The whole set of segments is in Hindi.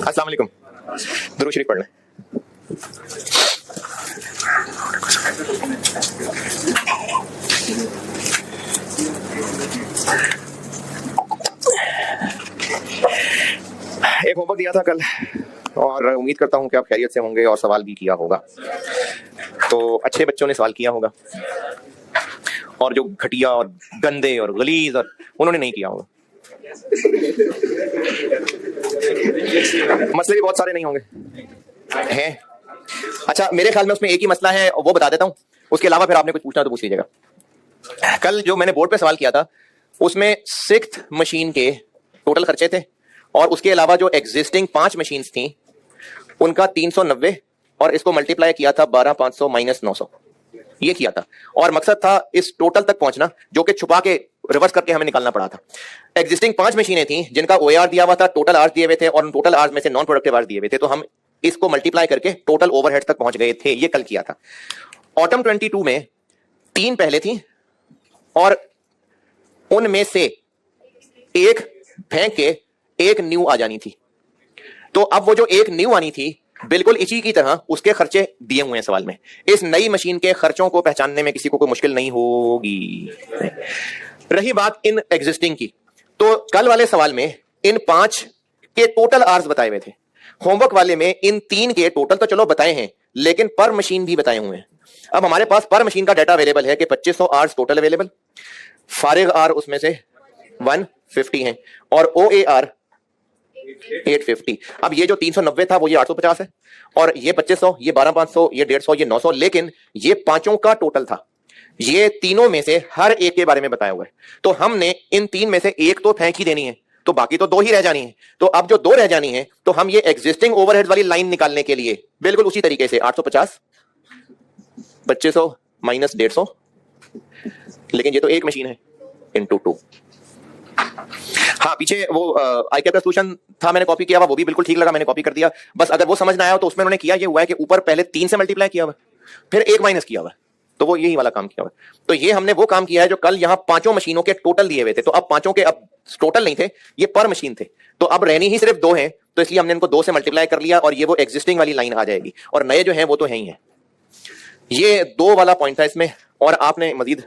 अस्सलाम वालेकुम। दुरूद शरीफ पढ़ लें। एक होमवर्क दिया था कल और उम्मीद करता हूं कि आप खैरियत से होंगे और सवाल भी किया होगा। तो अच्छे बच्चों ने सवाल किया होगा और जो घटिया और गंदे और गलीज और उन्होंने नहीं किया होगा। मसले भी बहुत सारे नहीं होंगे हैं। अच्छा, मेरे ख्याल में उसमें एक ही मसला है, वो बता देता हूं। उसके अलावा फिर आपने कुछ पूछना तो पूछ लीजिएगा। कल जो मैंने बोर्ड पे सवाल किया था उसमें 6th मशीन के टोटल खर्चे थे और उसके अलावा जो एग्जिस्टिंग 5 मशीन्स थी उनका 390 और इसको मल्टीप्लाई किया था 12500 माइनस 900, ये किया था। और मकसद था इस टोटल तक पहुंचना जो कि छुपा के रिवर्स करके हमें निकालना पड़ा था। एग्जिस्टिंग 5 मशीनें थी जिनका ओआर दिया हुआ था, टोटल आवर्स दिए हुए थे और उन टोटल आवर्स में से नॉन प्रोडक्टिव आवर्स दिए हुए थे, तो हम इसको मल्टीप्लाई करके टोटल ओवरहेड तक पहुंच गए थे। ये कल किया था। ऑटम 22 में 3 पहले थी और उनमें से एक फेंक के एक न्यू आ जानी थी। तो अब वो जो एक न्यू आनी थी बिल्कुल इसी की तरह उसके खर्चे दिए हुए हैं सवाल में। इस नई मशीन के खर्चों को पहचानने में किसी को कोई मुश्किल नहीं होगी। रही बात इन एग्जिस्टिंग की, तो कल वाले सवाल में इन 5 के टोटल आवर्स बताए हुए थे। होमवर्क वाले में इन 3 के टोटल तो चलो बताए हैं लेकिन पर मशीन भी बताए हुए हैं। अब हमारे पास पर मशीन का डाटा अवेलेबल है कि 2500 आवर्स टोटल अवेलेबल, फारिग आर उसमें से 150 हैं और OAR 850। अब ये जो 390 था वो ये 850 है और ये 2500, ये 12500, ये 150, ये 900, लेकिन ये पांचों का टोटल था। ये तीनों में से हर एक के बारे में बताया हुआ है। तो हमने इन 3 में से एक तो फेंक ही देनी है, तो बाकी तो 2 ही रह जानी है। तो अब जो 2 रह जानी है तो हम ये एग्जिस्टिंग ओवरहेड वाली लाइन निकालने के लिए बिल्कुल उसी तरीके से 850 2500 माइनस 150, लेकिन ये तो एक मशीन है, इंटू 2। हाँ, पीछे वो ICAP का सॉल्यूशन था, मैंने कॉपी किया हुआ, वो भी बिल्कुल ठीक लगा, मैंने कॉपी कर दिया। बस अगर वो समझ ना आया हो तो उसमें उन्होंने किया ये हुआ है कि ऊपर पहले 3 से मल्टीप्लाई किया हुआ फिर 1 माइनस किया हुआ, तो वो यही वाला काम किया हुआ। तो ये हमने वो काम किया है जो कल यहाँ 5 मशीनों के टोटल दिए हुए थे। तो अब 5 के अब टोटल नहीं थे, ये पर मशीन थे। तो अब रहनी ही सिर्फ 2 हैं, तो इसलिए हमने इनको 2 से मल्टीप्लाई कर लिया और ये वो एग्जिस्टिंग वाली लाइन आ जाएगी और नए जो है वो तो है ही है। ये 2 वाला पॉइंट था इसमें। और आपने मजीद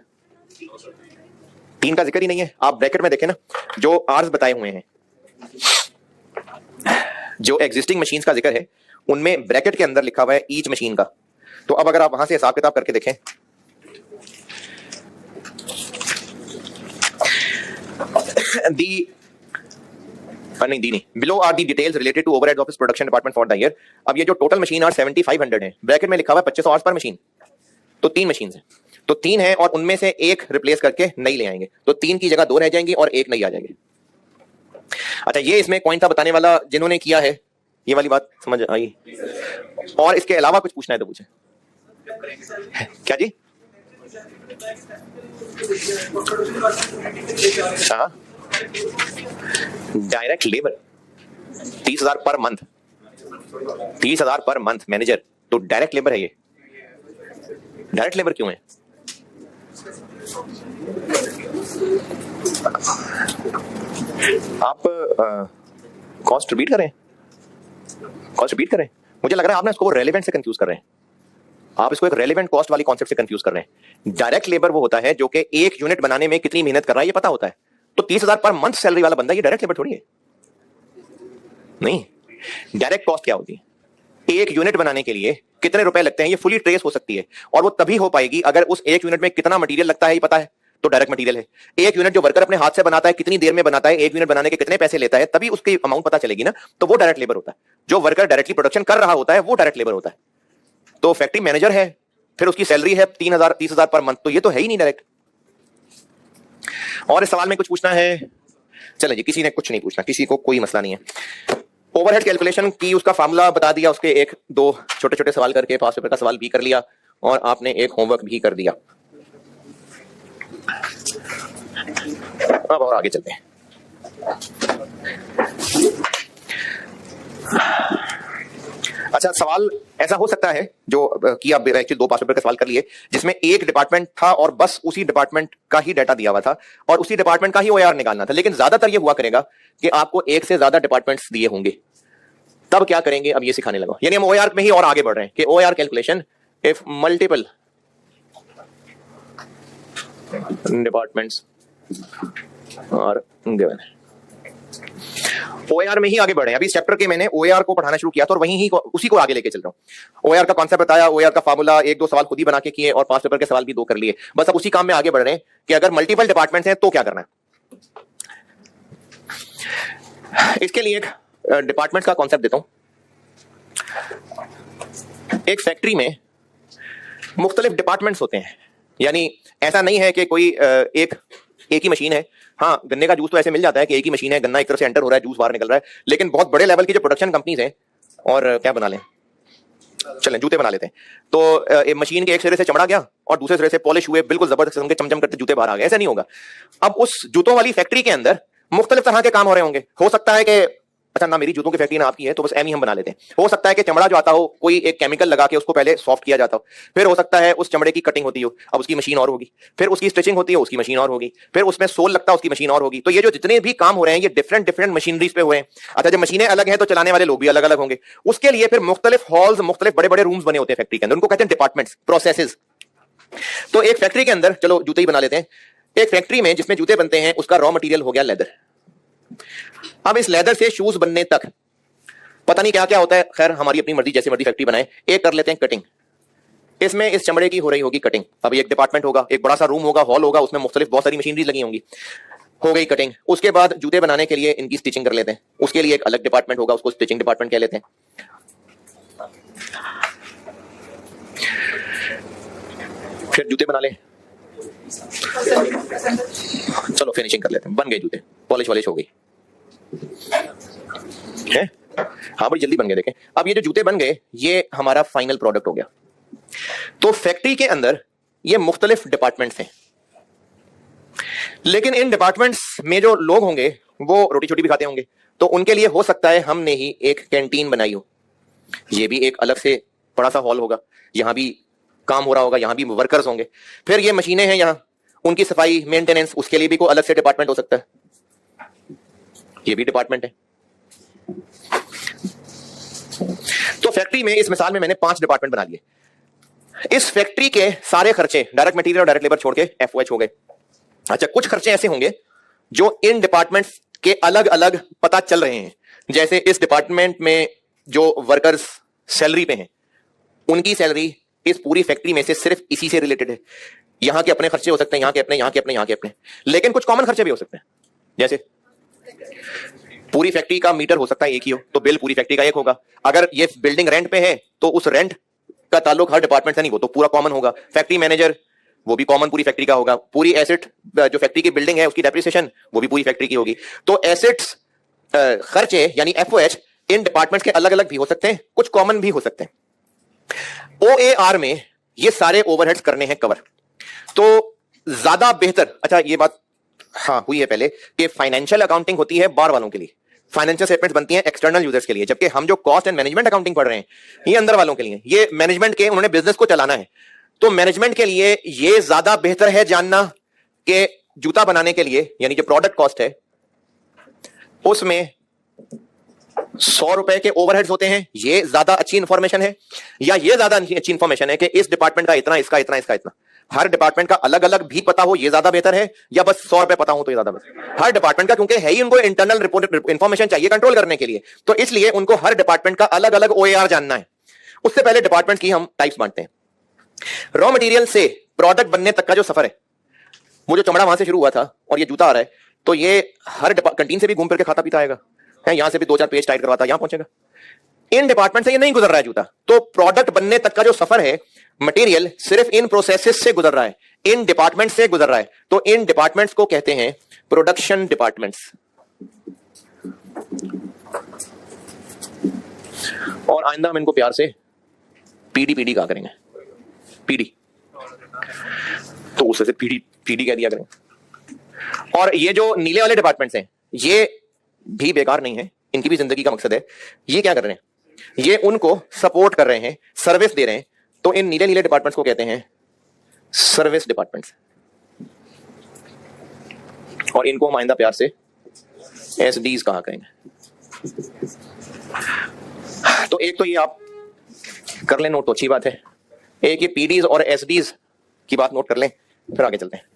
3 का जिक्र ही नहीं है। आप ब्रैकेट में देखें ना, जो आर्स बताए हुए हैं, जो एग्जिस्टिंग मशीन्स का जिक्र है उनमें ब्रैकेट के अंदर लिखा हुआ है ईच मशीन का। तो अब अगर आप वहां से हिसाब किताब करके देखें, below are the details related to overhead office production department for the year. अब ये जो टोटल मशीन आर 7500 है, ब्रैकेट में लिखा हुआ है 2500 आवर्स पर मशीन। तो 3 मशीन है, तो 3 है और उनमें से एक रिप्लेस करके नई ले आएंगे, तो 3 की जगह 2 रह जाएंगी और एक नई आ जाएगी। अच्छा, ये इसमें पॉइंट था बताने वाला, जिन्होंने किया है ये वाली बात समझ आई। और इसके अलावा कुछ पूछना है तो पूछे। क्या जी? हाँ, direct labour 30,000 per month, 30,000 per month manager, तो डायरेक्ट लेबर है ये। डायरेक्ट लेबर क्यों है? आप कॉस्ट रिपीट करें, कॉस्ट रिपीट करें। मुझे लग रहा है आपने इसको रेलेवेंट से कंफ्यूज कर रहे हैं। आप इसको एक रेलेवेंट कॉस्ट वाली कॉन्सेप्ट से कंफ्यूज कर रहे हैं। डायरेक्ट लेबर वो होता है जो कि एक यूनिट बनाने में कितनी मेहनत कर रहा है ये पता होता है। तो 30,000 पर मंथ सैलरी वाला बंदा ये डायरेक्ट लेबर थोड़ी है। नहीं, डायरेक्ट कॉस्ट क्या होती है? एक यूनिट बनाने के लिए कितने रुपए लगते हैं ये फुली ट्रेस हो सकती है और वो तभी हो पाएगी अगर उस एक यूनिट में कितना मटेरियल लगता है ये पता है, तो डायरेक्ट मटेरियल है। एक यूनिट जो वर्कर अपने हाथ से बनाता है कितनी देर में बनाता है, एक यूनिट बनाने के कितने पैसे लेता है, तभी उसकी अमाउंट पता चलेगी ना, तो वो डायरेक्ट लेबर होता है। जो वर्कर डायरेक्टली प्रोडक्शन कर रहा होता है वो डायरेक्ट लेबर होता है। तो फैक्ट्री मैनेजर है, फिर उसकी सैलरी है 30,000 पर मंथ, तो ये तो है ही नहीं डायरेक्ट। और इस सवाल में कुछ पूछना है? चले जी, किसी ने कुछ नहीं पूछना, किसी को कोई मसला नहीं है। ओवरहेड कैलकुलेशन की उसका फार्मूला बता दिया, उसके 1-2 छोटे छोटे सवाल करके पास पेपर का सवाल भी कर लिया और आपने एक होमवर्क भी कर दिया। अब और आगे चलते हैं। अच्छा, सवाल ऐसा हो सकता है जो कि आप एक्चुअली 2 पास पेपर के सवाल कर लिए जिसमें एक डिपार्टमेंट था और बस उसी डिपार्टमेंट का ही डाटा दिया हुआ था और उसी डिपार्टमेंट का ही ओआर निकालना था, लेकिन ज्यादातर ये हुआ करेगा कि आपको एक से ज्यादा डिपार्टमेंट्स दिए होंगे। तब क्या करेंगे अब ये सिखाने लगा। यानी हम OAR में ही और आगे बढ़ रहे हैं कि OAR calculation if multiple departments are given. OAR में ही आगे बढ़े। अभी इस चैप्टर के मैंने OAR को पढ़ाना शुरू किया था और वहीं ही उसी को आगे लेके चल रहा हूं। OAR का कॉन्सेप्ट बताया, OAR का फार्मूला, एक दो सवाल खुद ही बना के किए और 5 पेपर के सवाल भी 2 कर लिए। बस अब उसी काम में आगे बढ़ रहे हैं कि अगर मल्टीपल डिपार्टमेंट्स हैं तो क्या करना है। इसके लिए एक डिपार्टमेंट का कॉन्सेप्ट देता हूं। एक फैक्ट्री में मुख्तलिफ डिपार्टमेंट्स होते हैं। यानी ऐसा नहीं है कि कोई एक ही मशीन है। हाँ, गन्ने का जूस तो ऐसे मिल जाता है कि एक ही मशीन है, गन्ना एक तरफ से एंटर हो रहा है, जूस बाहर निकल रहा है। लेकिन बहुत बड़े लेवल की जो प्रोडक्शन कंपनीज हैं, और क्या बना लें, चलें जूते बना लेते हैं, तो मशीन के एक सिरे से चमड़ा गया और दूसरे सिरे से पॉलिश हुए बिल्कुल जबरदस्त किस्म के चमचम करते जूते बाहर आ गए। ऐसा नहीं होगा। अब उस जूतों वाली फैक्ट्री के अंदर मुख्तलिफ तरह के काम हो रहे होंगे। हो सकता है कि अच्छा ना मेरी जूतों की फैक्ट्री ना आपकी है तो बस एम ही हम बना लेते हैं। हो सकता है कि चमड़ा जो आता हो कोई एक केमिकल लगा के उसको पहले सॉफ्ट किया जाता हो, फिर हो सकता है उस चमड़े की कटिंग होती हो, अब उसकी मशीन और होगी, फिर उसकी स्टिचिंग होती है, उसकी मशीन और होगी, फिर उसमें सोल लगता है, उसकी मशीन और होगी। तो ये जो जितने भी काम हो रहे हैं ये डिफरेंट डिफरेंट मशीनरीज पे हुए हैं। अच्छा, जब मशीनें अलग हैं तो चलाने वाले लोग भी अलग अलग होंगे। उसके लिए फिर मुख्तलिफ हॉल्स, मुख्तलिफ बड़े बड़े रूम्स बने होते हैं फैक्ट्री के अंदर, उनको कहते हैं डिपार्टमेंट्स, प्रोसेसेस। तो एक फैक्ट्री के अंदर, चलो जूते ही बना लेते हैं, एक फैक्ट्री में जिसमें जूते बनते हैं उसका रॉ मटेरियल हो गया लेदर। अब इस लेदर से शूज बनने तक पता नहीं क्या क्या होता है। खैर हमारी अपनी मर्जी, जैसे मर्जी फैक्ट्री बनाए। एक कर लेते हैं कटिंग। इसमें इस चमड़े की हो रही होगी कटिंग। अब एक डिपार्टमेंट होगा, एक बड़ा सा रूम होगा, हॉल होगा, उसमें मुख्तलिफ बहुत सारी मशीनरी लगी होंगी। हो गई कटिंग। उसके बाद जूते बनाने के लिए इनकी स्टिचिंग कर लेते हैं। उसके लिए एक अलग डिपार्टमेंट होगा, उसको स्टिचिंग डिपार्टमेंट कह लेते हैं। फिर जूते बना ले, चलो फिनिशिंग कर लेते हैं, बन गए जूते, पॉलिश वॉलिश हो गई है। हाँ बड़ी जल्दी बन गए। देखें अब ये जो जूते बन गए ये हमारा फाइनल प्रोडक्ट हो गया। तो फैक्ट्री के अंदर ये मुख्तलिफ डिपार्टमेंट्स हैं, लेकिन इन डिपार्टमेंट्स में जो लोग होंगे वो रोटी छोटी भी खाते होंगे। तो उनके लिए हो सकता है हमने ही एक कैंटीन बनाई हो। ये भी एक अलग से बड़ा सा हॉल होगा, यहां भी काम हो रहा होगा, यहां भी वर्कर्स होंगे। फिर ये मशीनें हैं यहां, उनकी सफाई मेंटेनेंस, उसके लिए भी कोई अलग से डिपार्टमेंट हो सकता है। ये भी डिपार्टमेंट है। तो फैक्ट्री में इस मिसाल में मैंने 5 डिपार्टमेंट बना लिए। इस फैक्ट्री के सारे खर्चे डायरेक्ट मटेरियल और डायरेक्ट लेबर छोड़ के FOH हो गए। अच्छा, कुछ खर्चे ऐसे होंगे जो इन डिपार्टमेंट्स के अलग अलग पता चल रहे हैं। जैसे इस डिपार्टमेंट में जो वर्कर्स सैलरी पे हैं, उनकी सैलरी इस पूरी फैक्ट्री में से सिर्फ इसी से रिलेटेड है। यहां के अपने खर्चे हो सकते हैं, यहां के अपने, यहां के अपने, यहां के अपने, लेकिन कुछ कॉमन खर्चे भी हो सकते हैं। जैसे पूरी फैक्ट्री का मीटर हो सकता है एक ही हो, तो बिल पूरी फैक्ट्री का एक होगा। अगर ये बिल्डिंग रेंट पे है तो उस रेंट का ताल्लुक हर डिपार्टमेंट से नहीं, वो तो पूरा कॉमन होगा। फैक्ट्री मैनेजर, वो भी कॉमन पूरी फैक्ट्री का होगा। पूरी एसेट जो फैक्ट्री की बिल्डिंग है उसकी डेप्रिसिएशन, वो भी पूरी फैक्ट्री की होगी। तो एसेट्स खर्चे यानी FOH इन डिपार्टमेंट्स के अलग अलग भी हो सकते हैं, कुछ कॉमन भी हो सकते हैं। OAR में ये सारे ओवरहेड्स करने हैं कवर। तो ज्यादा बेहतर, अच्छा ये बात हाँ हुई है पहले कि फाइनेंशियल अकाउंटिंग होती है बाहर वालों के लिए, फाइनेंशियल स्टेटमेंट्स बनती हैं एक्सटर्नल यूजर्स के लिए, जबकि हम जो कॉस्ट एंड मैनेजमेंट अकाउंटिंग पढ़ रहे हैं ये अंदर वालों के लिए। ये मैनेजमेंट के, उन्होंने बिजनेस को चलाना है, तो मैनेजमेंट के लिए ये ज्यादा बेहतर है जानना कि जूता बनाने के लिए यानी जो प्रोडक्ट कॉस्ट है उसमें 100 रुपए के ओवरहेड्स होते हैं। ये ज्यादा अच्छी इंफॉर्मेशन है, या ये ज्यादा अच्छी इंफॉर्मेशन है कि इस डिपार्टमेंट का इतना, इसका इतना, इसका इतना। हर डिपार्टमेंट का अलग अलग भी पता हो ये ज्यादा बेहतर है, या बस 100 रुपए पता हो तो ये ज्यादा बेहतर? हर डिपार्टमेंट का, क्योंकि है ही उनको इंटरनल रिपोर्ट इंफॉर्मेशन चाहिए कंट्रोल करने के लिए, तो इसलिए उनको हर डिपार्टमेंट का अलग अलग OAR जानना है। उससे पहले डिपार्टमेंट की हम टाइप्स बांटते हैं। रॉ मटेरियल से प्रोडक्ट बनने तक का जो सफर है, वो जो चमड़ा वहां से शुरू हुआ था और ये जूता आ रहा है, तो ये हर कैंटीन से भी घूम फिर के खाता पीता आएगा, है यहां से भी 2-4 पेज टाइट करवाता यहां पहुंचेगा। इन डिपार्टमेंट से ये नहीं गुजर रहा है जूता। तो प्रोडक्ट बनने तक का जो सफर है, मटेरियल सिर्फ इन प्रोसेसेस से गुजर रहा है, इन डिपार्टमेंट से गुजर रहा है। तो इन डिपार्टमेंट्स को कहते हैं प्रोडक्शन डिपार्टमेंट्स। और आइंदा हम इनको प्यार से PD कहा करेंगे। PD तो उससे PD कह दिया करेंगे। और ये जो नीले वाले डिपार्टमेंट्स हैं ये भी बेकार नहीं है, इनकी भी जिंदगी का मकसद है। ये क्या कर रहे हैं, ये उनको सपोर्ट कर रहे हैं, सर्विस दे रहे हैं। तो इन नीले नीले डिपार्टमेंट्स को कहते हैं सर्विस डिपार्टमेंट्स, और इनको हम आइंदा प्यार से SDs कहा करेंगे। एक तो ये आप कर लें नोट, तो अच्छी बात है। एक ये पीडीज और एसडीज की बात नोट कर लें, फिर आगे चलते हैं।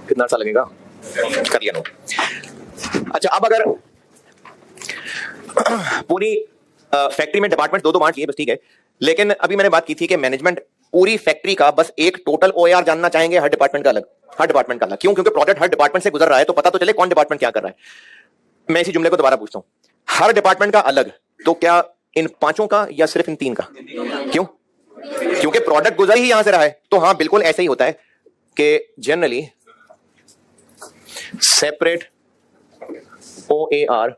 कितना सा लगेगा, कर लिया नोट। अच्छा, अब अगर पूरी फैक्ट्री में डिपार्टमेंट दो बांट लिए, बस ठीक है, लेकिन अभी मैंने बात की थी कि मैनेजमेंट पूरी फैक्ट्री का बस एक टोटल ओएआर जानना चाहेंगे, हर डिपार्टमेंट का अलग, हर डिपार्टमेंट का अलग। क्यों? क्योंकि प्रोडक्ट हर डिपार्टमेंट से गुजर रहा है, तो पता तो चले कौन डिपार्टमेंट क्या कर रहा है। मैं इसी जुमले को दोबारा पूछता हूं, हर डिपार्टमेंट का अलग, तो क्या इन पांचों का या सिर्फ इन तीन का? क्यों? क्योंकि प्रोडक्ट गुजर ही यहां से रहा है। तो हाँ, बिल्कुल ऐसे ही होता है कि generally separate OAR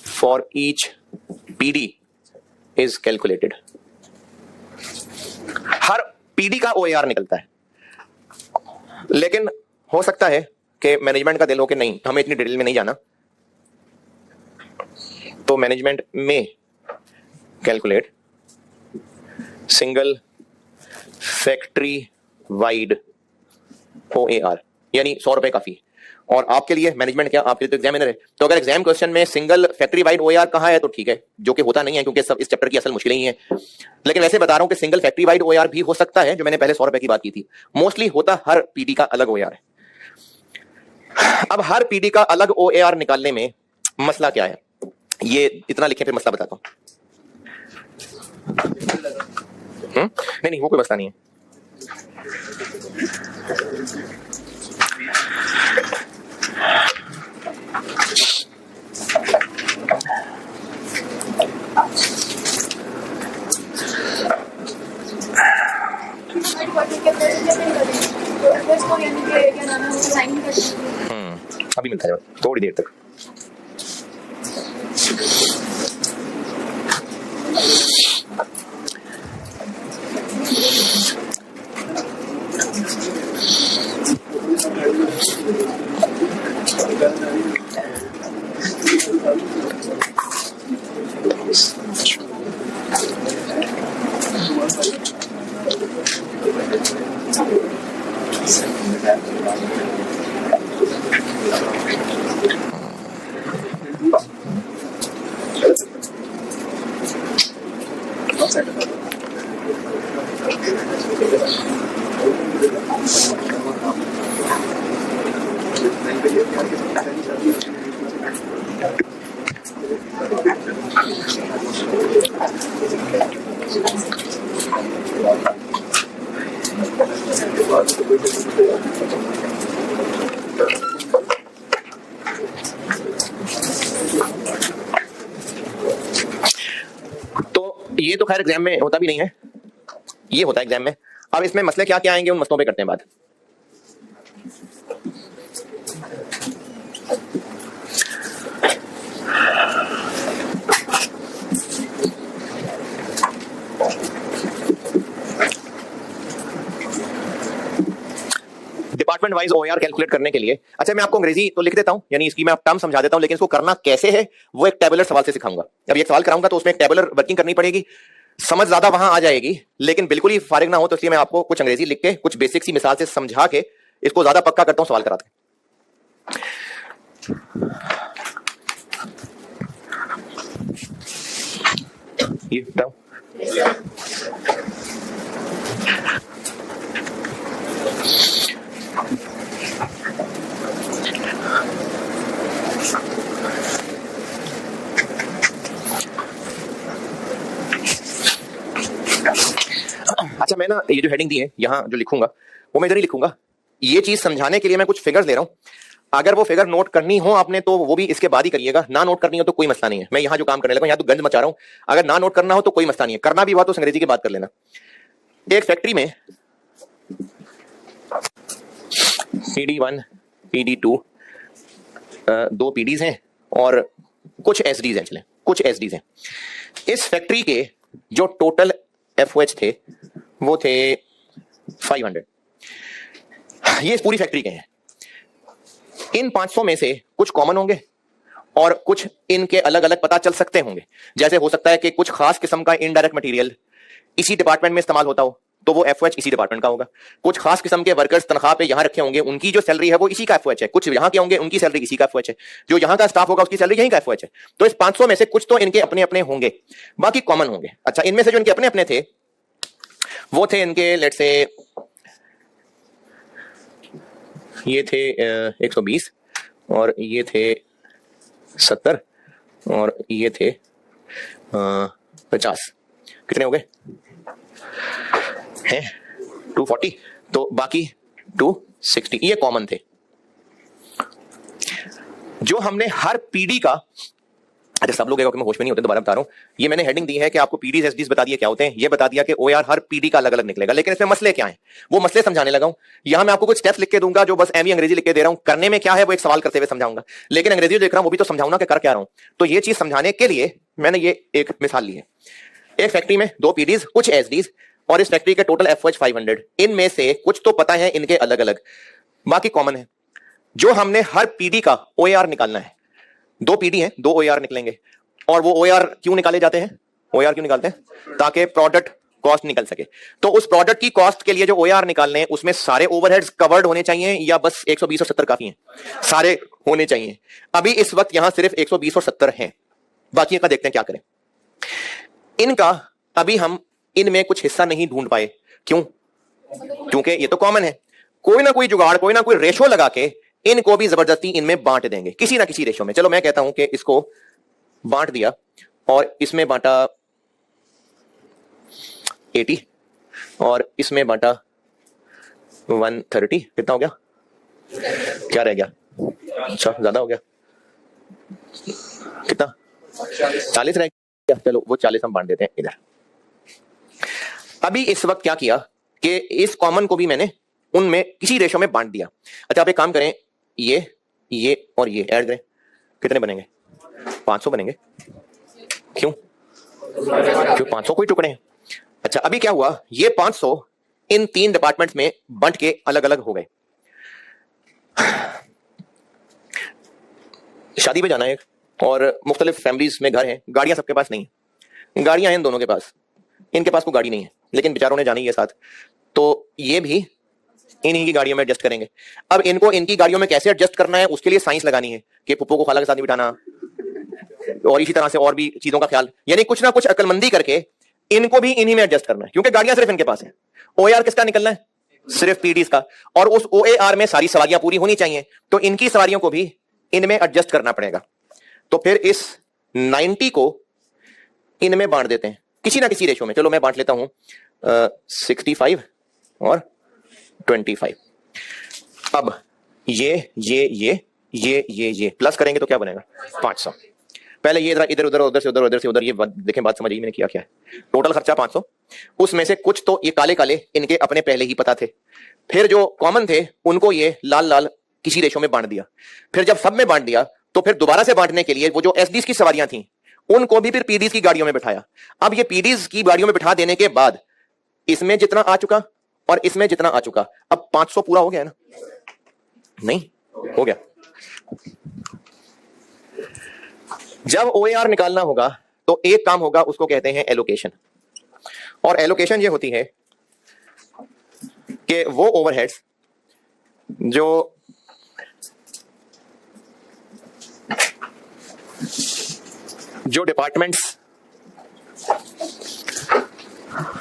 for each PD is calculated। Her PD का OAR निकलता है, लेकिन हो सकता है कि मैनेजमेंट का दिल हो कि नहीं, हमें इतनी डिटेल में नहीं जाना, तो मैनेजमेंट में calculate single factory wide OAR, यानी 100 रुपए काफी। और आपके लिए मैनेजमेंट क्या, आपके लिए तो एग्जामिनर है, तो अगर एग्जाम क्वेश्चन में सिंगल फैक्ट्री वाइड OAR कहाँ है तो ठीक है, जो कि होता नहीं है क्योंकि सब इस चैप्टर की असल मुश्किल ही है। लेकिन वैसे बता रहा हूं कि सिंगल फैक्ट्री वाइड OAR भी हो सकता है, जो मैंने पहले 100 रुपए की बात की थी। मोस्टली होता हर पीडी का अलग OAR है। अब हर पीडी का अलग OAR निकालने में मसला क्या है, ये इतना लिखे फिर मसला बताता हूं। नहीं, वो कोई मसला नहीं है। अभी मिलता है थोड़ी देर तक। ये तो खैर एग्जाम में होता भी नहीं है, ये होता है एग्जाम में। अब इसमें मसले क्या क्या आएंगे, उन मसलों पे करते हैं बात। डिपार्टमेंट वाइज ओआर कैलकुलेट करने के लिए, अच्छा मैं आपको अंग्रेजी तो लिख देता हूं, यानी इसकी मैं टर्म समझा देता हूं, लेकिन इसको करना कैसे है वो एक टेबुलर सवाल से सिखाऊंगा। अब एक सवाल कराऊंगा तो उसमें एक टेबुलर वर्किंग करनी पड़ेगी, समझ ज्यादा वहां आ जाएगी, लेकिन बिल्कुल ही फारिग ना हो तो इसलिए मैं आपको कुछ अंग्रेजी लिख के कुछ बेसिक सी मिसाल से समझा के इसको ज्यादा पक्का करता हूं सवाल कराते। ये टर्म अच्छा मैं ना ये जो हेडिंग दी है यहां जो लिखूंगा वो मैं इधर ही लिखूंगा। ये चीज समझाने के लिए मैं कुछ फिगर्स दे रहा हूं, अगर वो फिगर नोट करनी हो आपने तो वो भी इसके बाद ही करिएगा, ना नोट करनी हो तो कोई मसला नहीं है। मैं यहां जो काम करने लगा यहाँ तो गंज मचा रहा हूं, अगर ना नोट करना हो तो कोई मसला नहीं है, करना भी हुआ तो अंग्रेजी की बात कर लेना। एक फैक्ट्री में PD1 PD2 दो पीडीज हैं और कुछ एसडीज हैं, चले कुछ एसडीज हैं। इस फैक्ट्री के जो टोटल एफओएच थे वो थे 500। ये इस पूरी फैक्ट्री के हैं। इन 500 में से कुछ कॉमन होंगे और कुछ इनके अलग अलग पता चल सकते होंगे। जैसे हो सकता है कि कुछ खास किस्म का इनडायरेक्ट मटेरियल इसी डिपार्टमेंट में इस्तेमाल होता हो तो वो एफओएच इसी डिपार्टमेंट का होगा। कुछ खास किस्म के वर्कर्स तनख्वाह पे यहां रखे होंगे, उनकी जो सैलरी है वो इसी का एफओएच है। कुछ यहां के होंगे, उनकी सैलरी इसी का एफओएच है। जो यहां का स्टाफ होगा उसकी सैलरी यहीं का एफओएच है। तो इस 500 में से कुछ तो इनके अपने अपने होंगे, बाकी कॉमन होंगे। अच्छा, इनमें से जो इनके अपने अपने थे वो थे इनके लेट्स से ये थे 120 और ये थे 70 और ये थे 50। कितने हो गए हैं? 240। तो बाकी 260 ये कॉमन थे। जो हमने हर पीडी का, अच्छा सब लोग मैं होश में नहीं होते, दोबारा बता रहा हूं, ये मैंने हेडिंग दी है कि आपको पीडीज एसडीज बता दिए क्या होते हैं, ये बता दिया कि ओआर हर पीडी का अलग अलग निकलेगा, लेकिन इसमें मसले क्या हैं वो मसले समझाने लगा हूं। यहां मैं आपको कुछ स्टेप्स लिख के दूंगा जो बस एम अंग्रेजी लिख के दे रहा हूं, करने में क्या है वो एक सवाल करते हुए समझाऊंगा, लेकिन अंग्रेजी देख रहा हूं वो भी तो समझाऊंगा कि कर क्या रहा हूं। तो ये चीज समझाने के लिए मैंने ये एक मिसाल ली है। एक फैक्ट्री में दो पीडीज कुछ एसडीज और इस फैक्ट्री के टोटल एफओएच 500। इनमें से कुछ तो पता है इनके अलग अलग, बाकी कॉमन है। जो हमने हर पीडी का ओआर निकालना है, दो पीडी हैं, दो ओआर निकलेंगे। और वो ओआर क्यों निकाले जाते हैं? ओआर क्यों निकालते हैं? ताकि प्रोडक्ट कॉस्ट निकल सके। तो उस प्रोडक्ट की कॉस्ट के लिए जो ओआर निकालने हैं उसमें सारे ओवरहेड्स कवर्ड होने चाहिए या बस 120 और 70 काफी हैं? सारे होने चाहिए। अभी इस वक्त यहां सिर्फ 120 और 70 हैं, बाकी का देखते हैं क्या करें। इनका अभी हम इनमें कुछ हिस्सा नहीं ढूंढ पाए, क्यों? क्योंकि ये तो कॉमन है। कोई ना कोई जुगाड़, कोई ना कोई रेशो लगा के इनको भी जबरदस्ती इनमें बांट देंगे किसी ना किसी रेशो में। चलो मैं कहता हूं कि इसको बांट दिया और इसमें बांटा 80 और इसमें बांटा 130। कितना हो गया? क्या रह गया? अच्छा ज्यादा हो गया। कितना? 40 रह गया। चलो वो 40 हम बांट देते हैं इधर। अभी इस वक्त क्या किया कि इस कॉमन को भी मैंने उनमें किसी रेशो में बांट दिया। अच्छा आप एक काम करें, ये और ये ऐड करें, कितने बनेंगे? 500 बनेंगे। क्यों? 500 कोई टुकड़े हैं। अच्छा अभी क्या हुआ, ये 500 इन 3 डिपार्टमेंट्स में बंट के अलग अलग हो गए। शादी पे जाना है और मुख्तलिफ फैमिलीज में घर हैं, गाड़ियां सबके पास नहीं है। गाड़ियां हैं इन दोनों के पास, इनके पास कोई गाड़ी नहीं है, लेकिन बेचारों ने जाना ही है साथ, तो ये भी इन्हीं की गाड़ियों में एडजस्ट करेंगे। अब इनको इनकी गाड़ियों में कैसे एडजस्ट करना है उसके लिए साइंस लगानी है कि पुप्पो को खाला के साथ नहीं बिठाना और इसी तरह से और भी चीजों का ख्याल, यानी कुछ ना कुछ अकलमंदी करके इनको भी इन्हीं में एडजस्ट करना है, क्योंकि गाड़ियां सिर्फ इनके पास है। ओआर किसका निकलना है? सिर्फ पीडीज का, और उस ओएआर में सारी सवारियां पूरी होनी चाहिए, तो इनकी सवारियों को भी इनमें एडजस्ट करना पड़ेगा। तो फिर इस 90 को इनमें बांट देते हैं किसी ना किसी रेशो में। चलो मैं बांट लेता हूं 65 और 25। अब ये प्लस करेंगे तो क्या बनेगा? 500। पहले ये इधर उधर से उधर, ये देखें बात समझिए मैंने किया क्या है। टोटल खर्चा 500, उसमें से कुछ तो ये काले काले इनके अपने पहले ही पता थे, फिर जो कॉमन थे उनको ये लाल लाल किसी रेशो में बांट दिया। फिर जब सब में बांट दिया तो फिर दोबारा से बांटने के लिए वो जो एसडीज की सवारियां थी उनको भी फिर पीडीज की गाड़ियों में बिठाया। अब ये पीडीज की गाड़ियों में बिठा देने के बाद इसमें जितना आ चुका और इसमें जितना आ चुका, अब 500 पूरा हो गया है ना। नहीं हो गया। जब OAR निकालना होगा तो एक काम होगा, उसको कहते हैं एलोकेशन। और एलोकेशन ये होती है कि वो ओवरहेड्स जो डिपार्टमेंट्स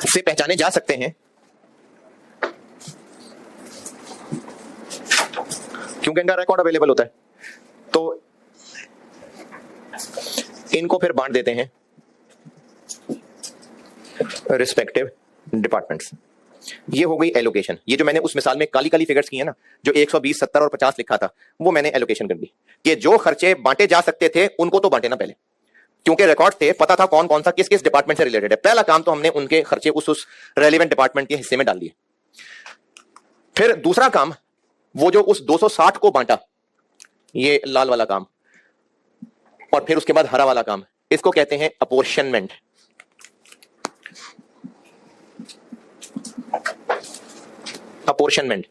से पहचाने जा सकते हैं, क्योंकि इनका रिकॉर्ड अवेलेबल होता है, तो इनको फिर बांट देते हैं रिस्पेक्टिव डिपार्टमेंट्स। ये हो गई एलोकेशन। ये जो मैंने उस मिसाल में काली काली फिगर्स की है ना, जो 120, 70 और 50 लिखा था, वो मैंने एलोकेशन कर दी कि जो खर्चे बांटे जा सकते थे उनको तो बांटे ना पहले, क्योंकि रिकॉर्ड थे, पता था कौन कौन सा किस किस डिपार्टमेंट से रिलेटेड है। पहला काम तो हमने उनके खर्चे उस रेलिवेंट डिपार्टमेंट के हिस्से में डाल दिए। फिर दूसरा काम, वो जो उस 260 को बांटा, ये लाल वाला काम, और फिर उसके बाद हरा वाला काम, इसको कहते हैं अपोर्शनमेंट। अपोर्शनमेंट।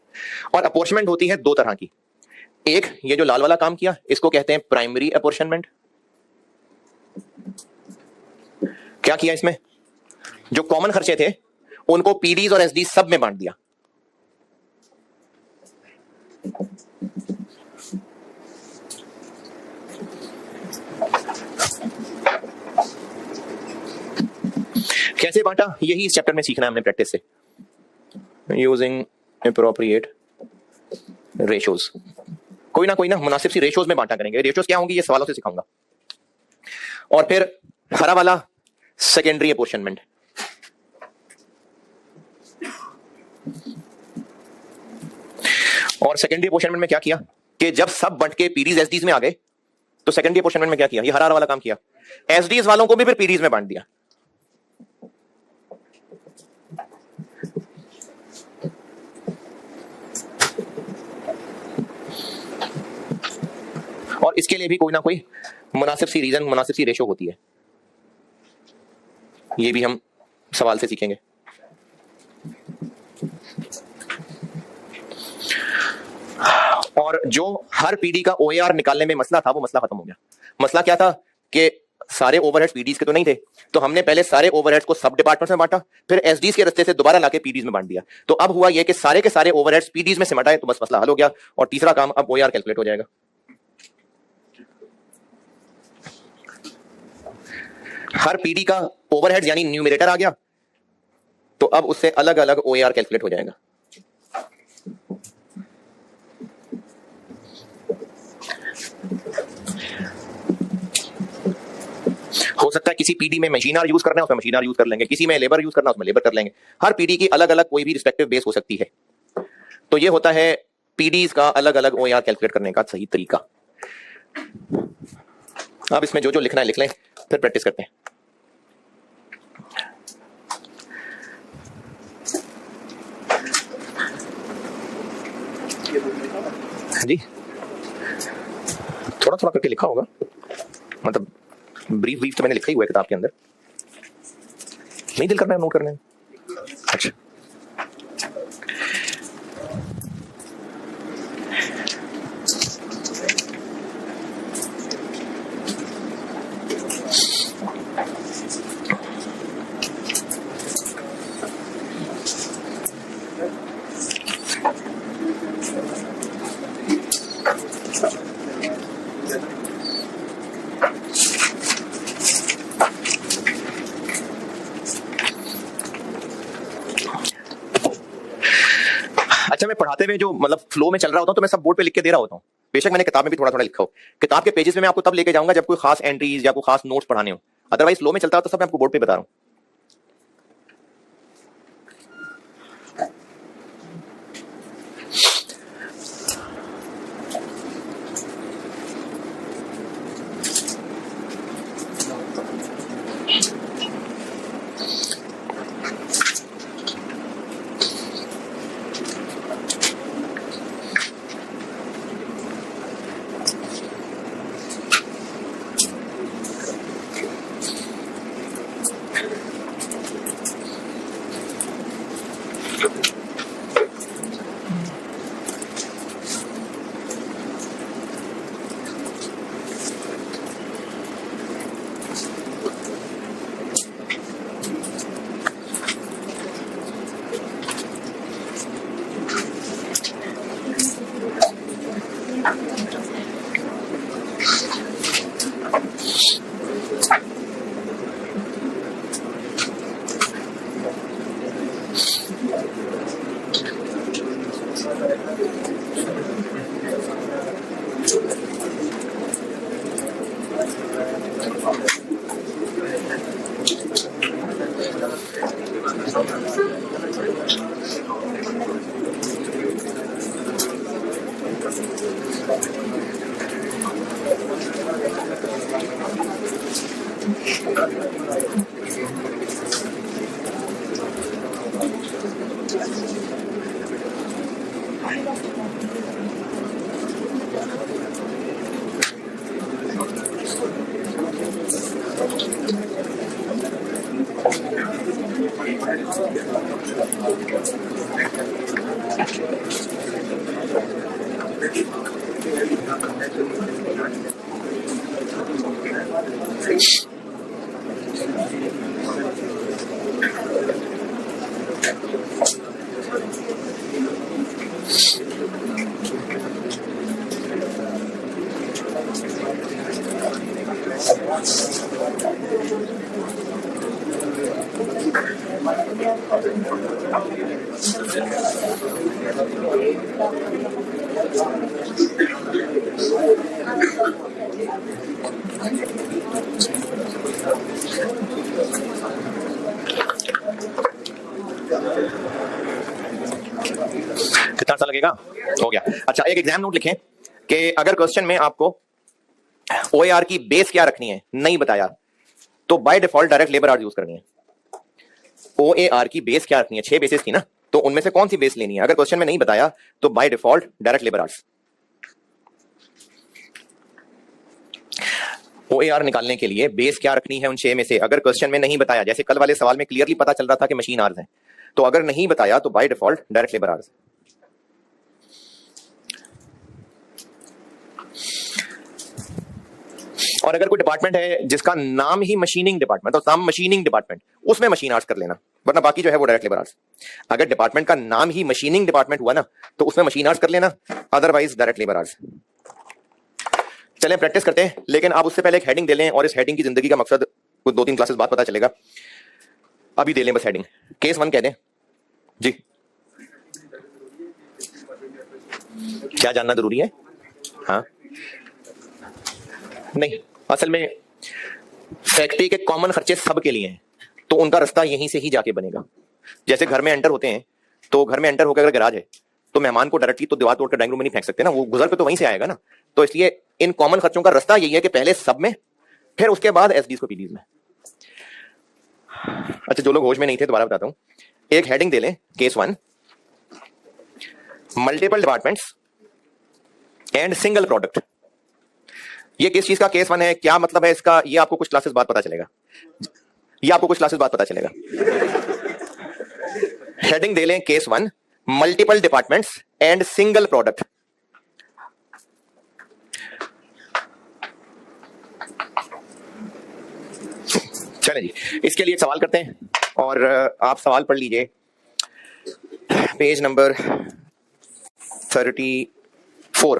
और अपोर्शनमेंट होती है दो तरह की। एक, ये जो लाल वाला काम किया, इसको कहते हैं प्राइमरी अपोर्शनमेंट। क्या किया इसमें? जो कॉमन खर्चे थे उनको पीडीज और एसडी सब में बांट दिया। कैसे बांटा, यही इस चैप्टर में सीखना है हमने प्रैक्टिस से, यूजिंग एप्रोप्रिएट रेशोज। कोई ना मुनासिब सी रेशोज में बांटा करेंगे। रेशोज क्या होंगी, ये सवालों से सिखाऊंगा। और फिर हरा वाला सेकेंडरी अपोर्शनमेंट। और सेकेंडरी अपोर्शनमेंट में क्या किया कि जब सब बंट के पीडीज एसडीज में आ गए, तो सेकेंडरी अपोर्शनमेंट में क्या किया, ये हरा वाला काम किया, एसडीज वालों को भी फिर पीडीज में बांट दिया। और इसके लिए भी कोई ना कोई मुनासिब सी रीजन, मुनासिब सी रेशो होती है। ये भी हम सवाल से सीखेंगे। और जो हर पीडी का OAR निकालने में मसला था, वो मसला खत्म हो गया। मसला क्या था कि सारे ओवरहेड्स पीडीज के तो नहीं थे, तो हमने पहले सारे ओवरहेड्स को सब डिपार्टमेंट्स में बांटा, फिर एसडीज के रास्ते से दोबारा लाके पीडीज में बांट दिया। तो अब हुआ ये कि सारे के सारे ओवरहेड्स पीडीज में सिमट आए, तो बस मसला हल हो गया। और तीसरा काम, अब OAR कैलकुलेट हो जाएगा। हर पीडी का ओवरहेड यानी न्यूमरेटर आ गया, तो अब उससे अलग अलग OAR कैलकुलेट हो जाएगा। हो सकता है किसी पीडी में मशीन आर यूज करना है, उसमें मशीन आर यूज कर लेंगे, किसी में लेबर यूज करना है, उसमें लेबर कर लेंगे। हर पीडी की अलग अलग कोई भी रिस्पेक्टिव बेस हो सकती है। तो ये होता है पीडीज का अलग अलग OAR कैलकुलेट करने का सही तरीका। अब इसमें जो जो लिखना है लिख लें, फिर प्रैक्टिस करते हैं। जी थोड़ा थोड़ा करके लिखा होगा, मतलब ब्रीफ ब्रीफ तो मैंने लिखा ही हुआ है किताब के अंदर। नहीं दिल करना है नोट करने में? अच्छा, अच्छा, मैं पढ़ाते हुए जो मतलब फ्लो में चल रहा होता हूँ, तो मैं सब बोर्ड पे लिख के दे रहा होता हूँ। बेशक मैंने किताब में भी थोड़ा थोड़ा लिखा हो। किताब के पेजेस में मैं आपको तब लेके जाऊंगा जब कोई खास एंट्रीज या कोई खास नोट्स पढ़ाने हो। अदरवाइज फ्लो में चलता हो तो सब मैं आपको बोर्ड पे बता रहा हूँ। कितना सा लगेगा? हो गया। अच्छा, एक एग्जाम नोट लिखें कि अगर क्वेश्चन में आपको OAR की बेस क्या रखनी है नहीं बताया तो by default direct labour art use करनी है। OAR की बेस क्या रखनी है? 6 बेसिस थी ना, तो उनमें से कौन सी बेस लेनी है? अगर क्वेश्चन में नहीं बताया तो by default direct labour arts. OAR निकालने के लिए बेस क्या रखनी है उन 6 में से? अगर क्वेश्चन में नहीं बताया, जैसे कल वाले सवाल में क्लियरली पता चल रहा था कि मशीन आर्स है, तो अगर नहीं बताया तो by default direct labour hours. और अगर कोई डिपार्टमेंट है जिसका नाम ही मशीनिंग डिपार्टमेंट, तो नाम मशीनिंग डिपार्टमेंट, उसमें मशीन आर्ट्स कर लेना, वरना बाकी जो है वो डायरेक्ट लेबर आर्ट्स। अगर डिपार्टमेंट का नाम ही मशीनिंग डिपार्टमेंट हुआ ना, तो उसमें मशीन आर्ट्स कर लेना, अदरवाइज डायरेक्ट लेबर आर्ट्स। चलें प्रैक्टिस करते हैं, लेकिन आप उससे पहले एक हेडिंग दे लें, और इस हेडिंग की जिंदगी का मकसद कुछ 2-3 क्लासेस बाद पता चलेगा। अभी दे लें बस हेडिंग, केस 1 कह दें जी। क्या जानना जरूरी है? हाँ नहीं, असल में फैक्ट्री के कॉमन खर्चे सबके लिए हैं, तो उनका रास्ता यहीं से ही जाके बनेगा। जैसे घर में एंटर होते हैं, तो घर में एंटर होकर अगर गैराज है तो मेहमान को डायरेक्टली तो दीवार तोड़कर ड्राइंग रूम में नहीं फेंक सकते ना, वो गुजर के तो वहीं से आएगा ना। तो इसलिए इन कॉमन खर्चों का रास्ता यही है कि पहले सब में, फिर उसके बाद एसडीज को पीडीज में। अच्छा, जो लोग होश में नहीं थे दोबारा बताता हूं, एक हेडिंग दे लें, case 1, multiple departments and single product. ये किस चीज का केस 1 है, क्या मतलब है इसका, ये आपको कुछ क्लासेस बाद पता चलेगा। ये आपको कुछ क्लासेस बाद पता चलेगा। हेडिंग दे लें, case 1, multiple departments and single product. चलें जी, इसके लिए एक सवाल करते हैं, और आप सवाल पढ़ लीजिए, page number 34,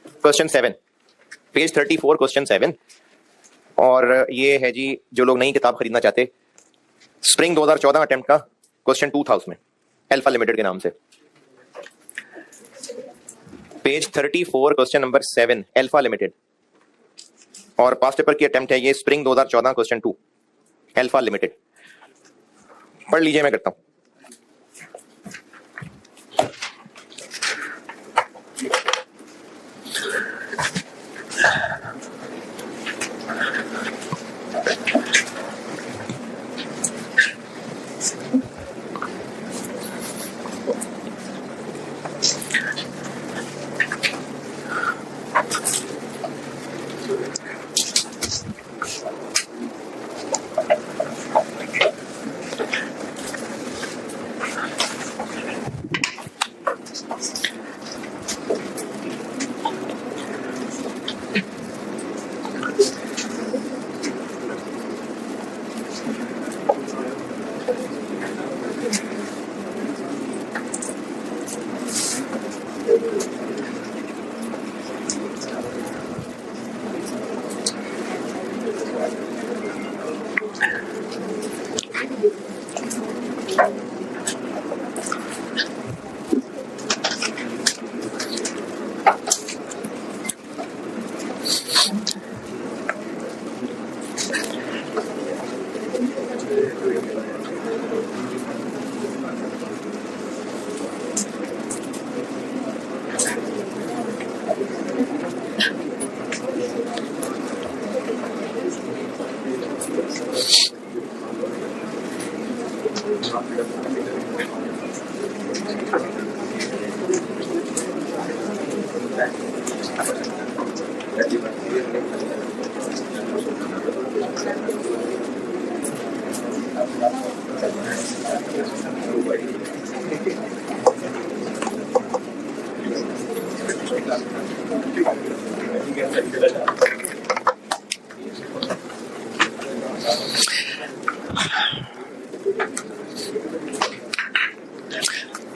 question 7, page 34 question 7। और ये है जी, जो लोग नई किताब खरीदना चाहते, स्प्रिंग 2014 अटेम्प्ट का क्वेश्चन 2 था उसमें, अल्फा लिमिटेड के नाम से। Page 34 question number 7, alpha limited, और पास्ट पेपर की अटेम्प्ट है ये, स्प्रिंग 2014 क्वेश्चन 2, अल्फा लिमिटेड। पढ़ लीजिए, मैं करता हूं।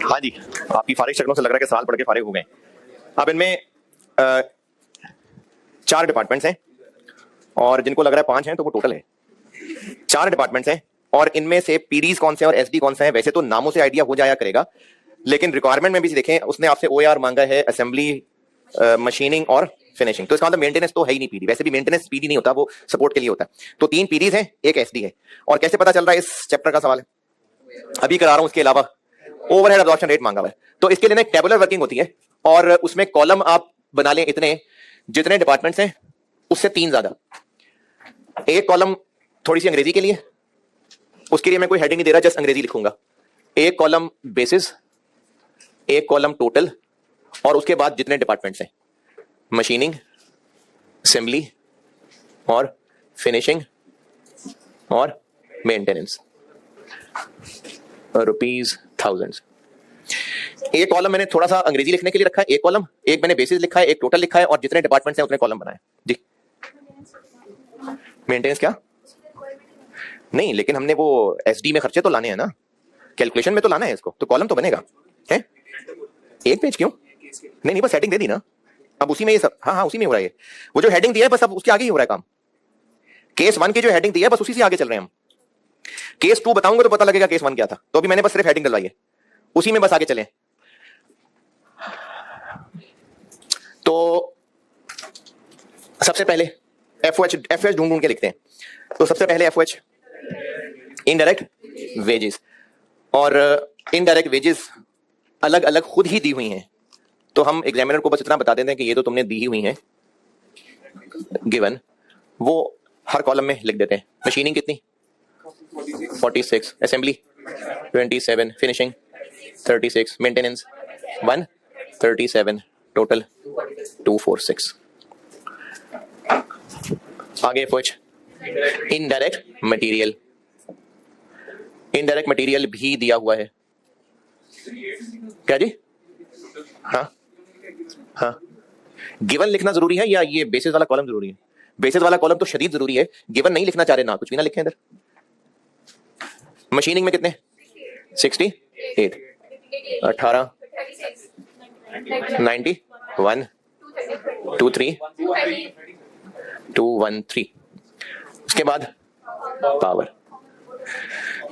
हाँ जी, आपकी फारिग शक्लों से लग रहा है कि सवाल पढ़ के फारिग हो गए। अब इनमें 4 डिपार्टमेंट्स हैं और जिनको लग रहा है 5 हैं तो वो टोटल है 4 डिपार्टमेंट्स हैं और इनमें से पीडीज कौन से और एसडी कौन से हैं वैसे तो नामों से आइडिया हो जाया करेगा, लेकिन रिक्वायरमेंट में भी देखें उसने आपसे ओएआर मांगा है, असेंबली, मशीनिंग और फिनिशिंग। तो इसका मतलब मेंटेनेंस तो है ही नहीं पीडी, वैसे भी मेंटेनेंस पीडी नहीं होता, वो सपोर्ट के लिए होता है। तो 3 पीडीज हैं, एक एसडी है। और कैसे पता चल रहा है, इस चैप्टर का सवाल है, अभी करा रहा हूं। उसके अलावा ओवरहेड अब्जॉर्प्शन रेट मांगा हुआ है, तो इसके लिए ना एक टेबुलर वर्किंग होती है और उसमें कॉलम आप बना लें इतने, जितने डिपार्टमेंट्स हैं उससे 3 ज्यादा। एक कॉलम थोड़ी सी अंग्रेजी के लिए, उसके लिए मैं कोई हेडिंग नहीं दे रहा, जस्ट अंग्रेजी लिखूंगा। एक कॉलम बेसिस, एक कॉलम टोटल और उसके बाद जितने डिपार्टमेंट्स हैं, मशीनिंग, असेंबली और फिनिशिंग और मेंटेनेंस, रुपीज थाउजेंड्स। एक कॉलम मैंने थोड़ा सा अंग्रेजी लिखने के लिए रखा है, एक कॉलम, एक मैंने बेसिस लिखा है, एक टोटल लिखा है और जितने डिपार्टमेंट्स हैं उतने कॉलम बनाए जी। मेंटेनेंस क्या नहीं, लेकिन हमने वो एसडी में खर्चे तो लाने हैं ना, कैलकुलेशन में तो लाना है इसको, तो कॉलम तो बनेगा है। एक पेज क्यों, नहीं नहीं बस हेडिंग दे दी ना, अब उसी में ये सब, हाँ उसी में हो रहा है। वो जो हेडिंग दिया है बस अब उसके आगे ही हो रहा है काम। केस 1 की जो हेडिंग दी है बस उसी से आगे चल रहे हैं हम। केस 2 बताऊंगा तो पता लगेगा केस 1 क्या था, तो अभी मैंने बस सिर्फ हेडिंग डलवाई है, उसी में बस आगे चले। तो सबसे पहले एफओएच ढूंढ के लिखते हैं। तो सबसे पहले एफओएच इनडायरेक्ट वेजेस, और इनडायरेक्ट वेजेस अलग अलग खुद ही दी हुई हैं, तो हम एग्जामिनर को बस इतना बता देते हैं कि ये तो तुमने दी ही हुई हैं गिवन, वो हर कॉलम में लिख देते हैं। मशीनिंग कितनी 46, असेंबली 27, फिनिशिंग 36, मेंटेनेंस 137, टोटल 246। आगे FOH indirect material, indirect material भी दिया हुआ है। क्या जी, हाँ गिवन लिखना जरूरी है या ये बेसिस वाला कॉलम जरूरी है? बेसिस वाला कॉलम तो शदीद जरूरी है, गिवन नहीं लिखना चाह रहे ना कुछ भी ना लिखें इधर। मशीनिंग में कितने 68, 18, 91, 23, 213, उसके बाद पावर,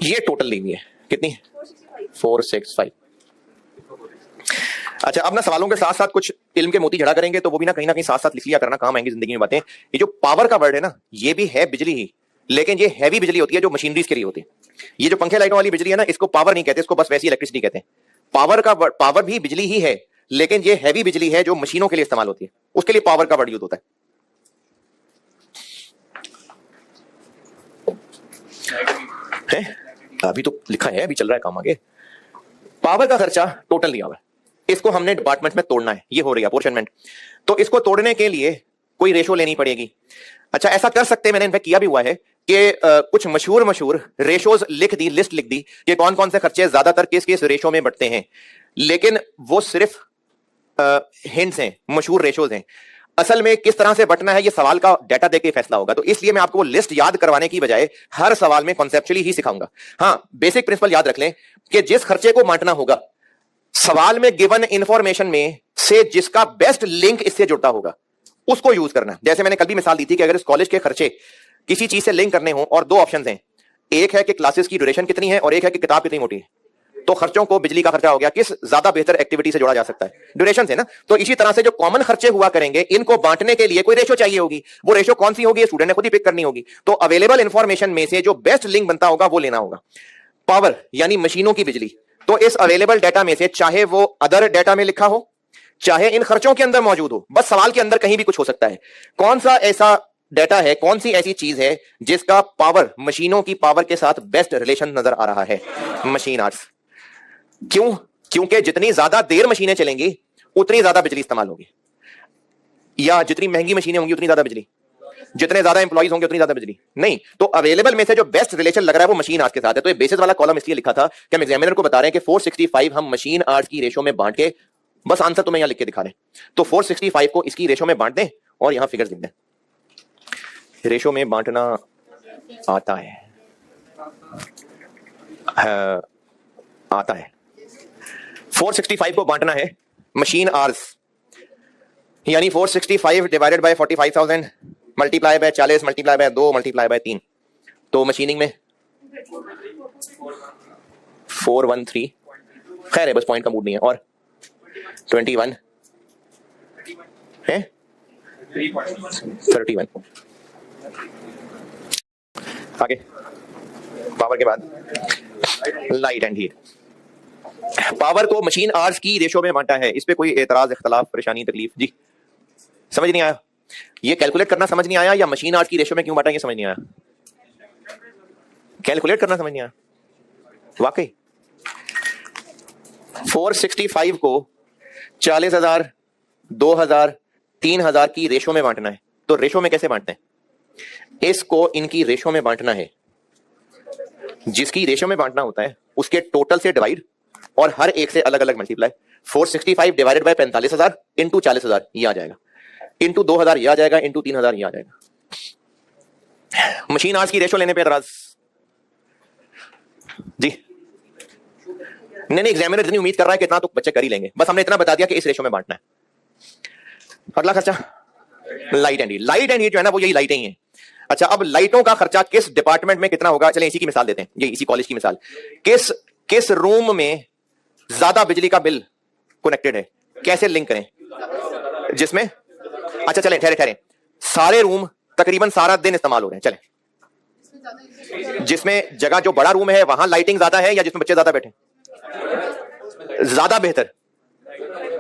ये टोटल ली हुई है कितनी 465। अच्छा अब ना सवालों के साथ साथ कुछ इल्म के मोती झड़ा करेंगे, तो वो भी ना कहीं साथ साथ लिख लिया करना, काम आएंगी जिंदगी में बातें। ये जो पावर का वर्ड है ना, ये भी है बिजली ही, लेकिन ये हैवी बिजली होती है जो मशीनरीज के लिए होती है। ये जो पंखे लाइटों वाली बिजली है ना, इसको पावर नहीं कहते, इसको बस वैसी इलेक्ट्रिसिटी कहते हैं। पावर भी बिजली ही है, लेकिन ये हैवी बिजली है जो मशीनों के लिए इस्तेमाल होती है, उसके लिए पावर का वर्ड यूज होता है। अभी तो लिखा है, अभी चल रहा है काम आगे। पावर का खर्चा टोटल दिया हुआ है, इसको हमने डिपार्टमेंट में तोड़ना है, ये हो रही है अपोर्शनमेंट। तो इसको तोड़ने के लिए कोई रेशो लेनी पड़ेगी। अच्छा ऐसा कर सकते हैं, मैंने इनफैक्ट किया भी हुआ है कि कुछ मशहूर रेशोज लिख दी, लिस्ट लिख दी कि कौन कौन से खर्चे ज्यादातर किस रेशो में बढ़ते हैं, लेकिन वो सिर्फ हिंट्स हैं, मशहूर रेशोज हैं। असल में किस तरह से बटना है ये सवाल का डाटा देके फैसला होगा, तो इसलिए मैं आपको वो लिस्ट याद करवाने की बजाय हर सवाल में कॉन्सेप्चुअली ही सिखाऊंगा। हाँ बेसिक प्रिंसिपल याद रख लें कि जिस खर्चे को बांटना होगा, सवाल में गिवन इंफॉर्मेशन में से जिसका बेस्ट लिंक इससे जुड़ता होगा उसको यूज करना। जैसे मैंने कल भी मिसाल दी थी कि अगर इस कॉलेज के खर्चे किसी चीज से लिंक करने हो और 2 ऑप्शंस हैं, एक है कि क्लासेस की ड्यूरेशन कितनी है और एक है कि किताब कितनी मोटी है, तो खर्चों को बिजली का खर्चा हो गया, किस ज्यादा बेहतर एक्टिविटी से जोड़ा जा सकता है, ड्यूरेशन से ना। तो इसी तरह से जो कॉमन खर्चे हुआ करेंगे, इनको बांटने के लिए कोई रेशो चाहिए होगी, वो रेशो कौन सी होगी स्टूडेंट ने खुद ही पिक करनी होगी। तो अवेलेबल इंफॉर्मेशन में से जो बेस्ट लिंक बनता होगा वो लेना होगा। पावर यानी मशीनों की बिजली, तो इस अवेलेबल डेटा में से चाहे वो अदर डेटा में लिखा हो, चाहे इन खर्चों के अंदर मौजूद हो, बस सवाल के अंदर कहीं भी कुछ हो सकता है। कौन सा ऐसा डेटा है, कौन सी ऐसी चीज है जिसका पावर मशीनों की पावर के साथ बेस्ट रिलेशन नजर आ रहा है? Machine hours. क्यों? क्योंकि जितनी ज्यादा देर मशीनें चलेंगी उतनी ज्यादा बिजली इस्तेमाल होगी, या जितनी महंगी मशीनें होंगी उतनी ज्यादा बिजली, जितने ज्यादा एम्प्लॉइज होंगे उतनी ज्यादा बिजली नहीं। तो अवेलेबल में से जो बेस्ट रिलेशन लग रहा है वो मशीन आवर्स के साथ है। तो ये बेसिस वाला कॉलम इसलिए लिखा था कि हम एग्जामिनर को बता रहे हैं कि 465 हम मशीन आवर्स की रेशो में बांट के, बस आंसर तुम्हें यहां लिख के दिखा रहे हैं। तो 465 को इसकी रेशो में बांट दें और यहां फिगर्स लिख दें। रेशो में बांटना आता है, आता है। 465 को बांटना है मशीन आवर्स, यानी 465 divided by 45,000 multiply by 40 multiply by 2 multiply by 3, तो मशीनिंग में 413, खैर है बस पॉइंट का मूड नहीं है, और 21 है 31। आगे पावर के बाद लाइट एंड हीट। पावर को मशीन आवर्स की रेशो में बांटा है, इस पे कोई एतराज, इख्तलाफ, परेशानी, तकलीफ? जी समझ नहीं आया? ये कैलकुलेट करना समझ नहीं आया, या मशीन आवर्स की रेशो में क्यों बांटा ये समझ नहीं आया? कैलकुलेट करना समझ नहीं आया वाकई। 465 को 40,000, 2,000, 3,000 की रेशो में बांटना है, तो रेशो में कैसे बांटते हैं? इसको इनकी रेशो में बांटना है, जिसकी रेशो में बांटना होता है उसके टोटल से डिवाइड और हर एक से अलग अलग मल्टीप्लाई। 465 डिवाइडेड बाय 45,000 इंटू 40,000 ये आ जाएगा, इंटू 2,000 ये आ जाएगा, इंटू 3,000 ये आ जाएगा। मशीन आवर्स की रेशो लेने पे एतराज? जी नहीं, एग्जामिनर इतनी उम्मीद कर रहा है कि इतना तो बच्चे कर ही लेंगे, बस हमने इतना बता दिया कि इस रेशो में बांटना है। अगला खर्चा light and heat. Light and heat जो है ना वो यही लाइटें ही हैं। अच्छा, अब लाइटों का खर्चा किस डिपार्टमेंट में कितना होगा, चलें इसी की मिसाल देते हैं, ये इसी कॉलेज की मिसाल। किस रूम में ज्यादा बिजली का बिल कनेक्टेड है, कैसे लिंक करें? जिसमें, अच्छा चलें ठहरे, सारे रूम तकरीबन सारा दिन इस्तेमाल हो रहे हैं, चलें जिसमें जगह जो बड़ा रूम है वहां लाइटिंग ज्यादा है या जिसमें बच्चे ज्यादा बैठे? ज्यादा बेहतर,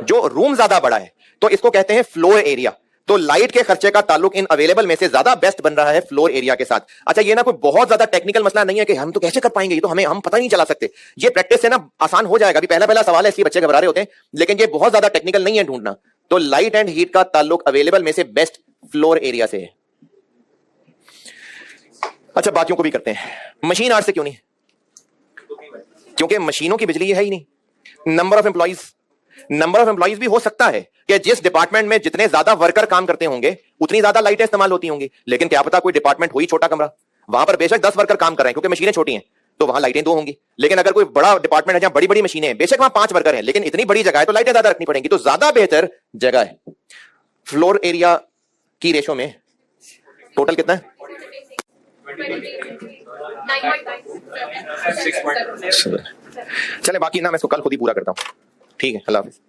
जो रूम ज्यादा बड़ा है, तो इसको कहते हैं फ्लोर एरिया। तो लाइट के खर्चे का ताल्लुक इन अवेलेबल में से ज्यादा बेस्ट बन रहा है फ्लोर एरिया के साथ। अच्छा, ये ना कोई बहुत ज्यादा टेक्निकल मसला नहीं है कि हम तो कैसे कर पाएंगे, ये तो हम पता नहीं चला सकते, ये प्रैक्टिस से ना आसान हो जाएगा। अभी पहला सवाल है इसलिए बच्चे घबरा रहे होते हैं, लेकिन ये बहुत ज्यादा टेक्निकल नहीं है ढूंढना। तो लाइट एंड हीट का ताल्लुक अवेलेबल में से बेस्ट फ्लोर एरिया से है। अच्छा, बाकियों को भी करते हैं। मशीन आवर्स से क्यों नहीं? क्योंकि मशीनों की बिजली है ही नहीं। नंबर ऑफ एम्प्लॉइज भी हो सकता है कि जिस डिपार्टमेंट में जितने ज्यादा वर्कर काम करते होंगे उतनी ज्यादा लाइटें इस्तेमाल होती होंगी, लेकिन क्या पता कोई डिपार्टमेंट हो ही छोटा कमरा, वहां पर बेशक 10 वर्कर काम कर रहे हैं क्योंकि मशीनें छोटी हैं, तो वहां लाइटें 2 होंगी। लेकिन अगर कोई बड़ा डिपार्टमेंट है जहां बड़ी बड़ी मशीनें हैं, बेशक वहां 5 वर्कर हैं, लेकिन इतनी बड़ी जगह है तो लाइटें ज्यादा रखनी पड़ेंगी, तो ज्यादा बेहतर जगह है। फ्लोर एरिया की रेशो में टोटल कितना है? चले बाकी ना मैं इसको कल खुद ही पूरा करता हूं, ठीक है? अल्लाह हाफिज़।